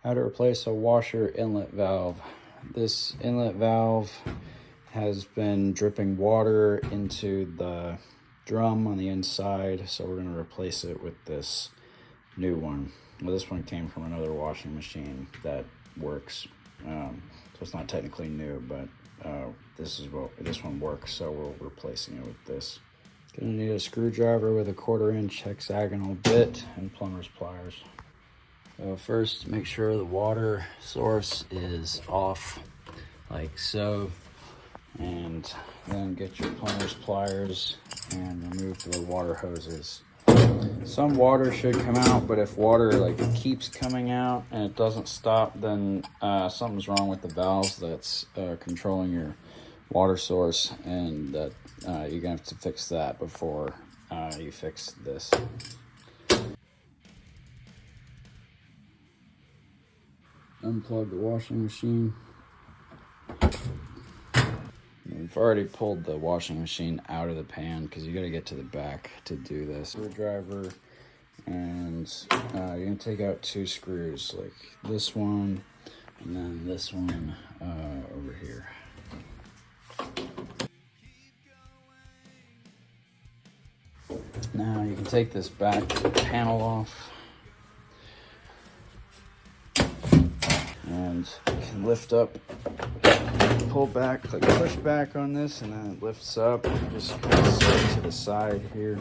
How to replace a washer inlet valve. This inlet valve has been dripping water into the drum on the inside, so we're going to replace it with this new one. Well, this one came from another washing machine that works, so it's not technically new, but this one works, so we're replacing it with this. Gonna need a screwdriver with a 1/4 inch hexagonal bit and plumber's pliers. So first, make sure the water source is off, like so, and then get your plumber's pliers and remove the water hoses. Some water should come out, but if water keeps coming out and it doesn't stop, then something's wrong with the valves that's controlling your water source, and that you're gonna have to fix that before you fix this. Unplug the washing machine. We've already pulled the washing machine out of the pan because you got to get to the back to do this. Screwdriver, and you're gonna take out 2 screws, like this one and then this one over here. Now you can take this back panel off, and you can lift up, pull back, push back on this, and then it lifts up. Just kind of set to the side here.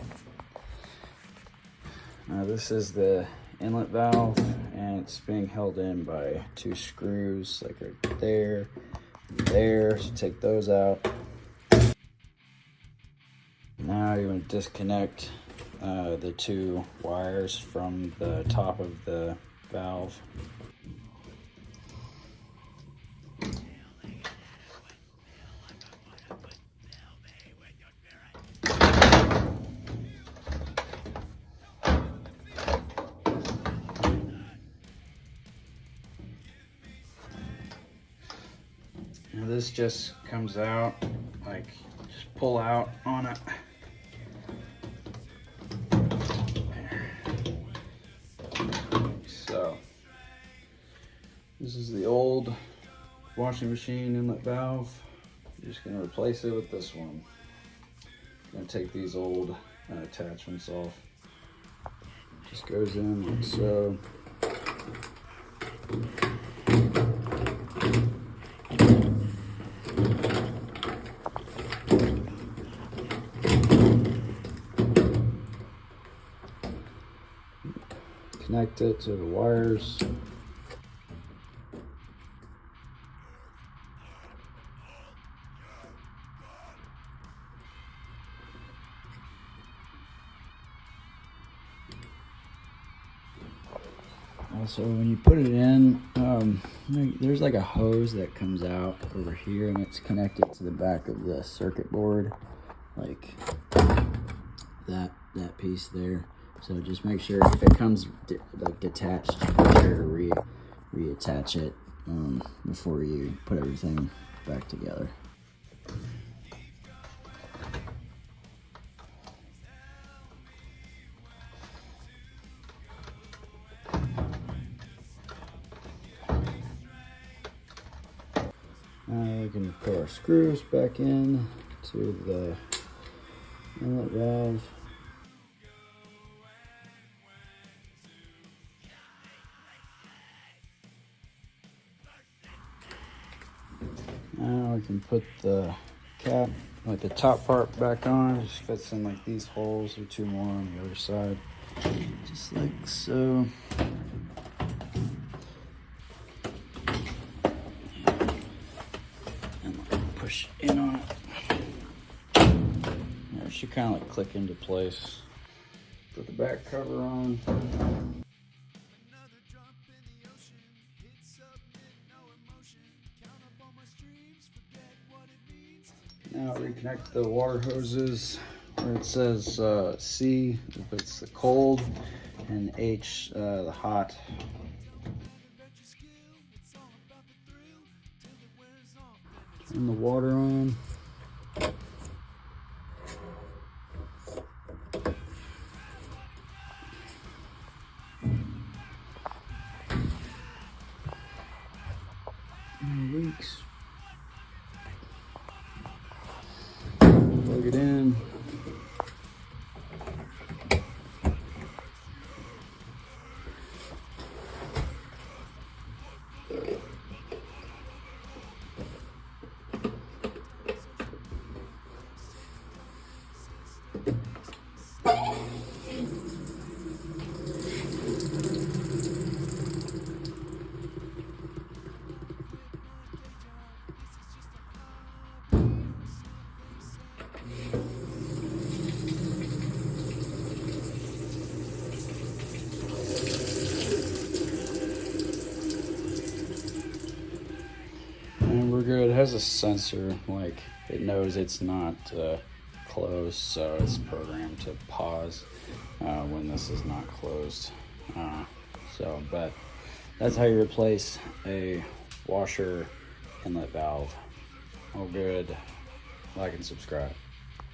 Now this is the inlet valve, and it's being held in by 2 screws, like right there and there. So take those out. Now you want to disconnect the 2 wires from the top of the valve. Now this just comes out, just pull out on it. So, this is the old washing machine inlet valve. I'm just gonna replace it with this one. I'm gonna take these old attachments off. Just goes in like so. Connect it to the wires. Also, when you put it in, there's like a hose that comes out over here, and it's connected to the back of the circuit board, like that piece there. So just make sure if it comes detached, make sure to reattach it before you put everything back together. Now we can put our screws back in to the inlet valve. Now we can put the cap, the top part back on. It just fits in like these holes, or 2 more on the other side, just like so. And push in on it. It should kind of click into place. Put the back cover on. Now reconnect the water hoses where it says C if it's the cold, and H the hot. Turn the water on. Leaks. Plug it in. And we're good. It has a sensor, like it knows it's not closed, so it's programmed to pause when this is not closed. But that's how you replace a washer inlet valve. All good. Like and subscribe.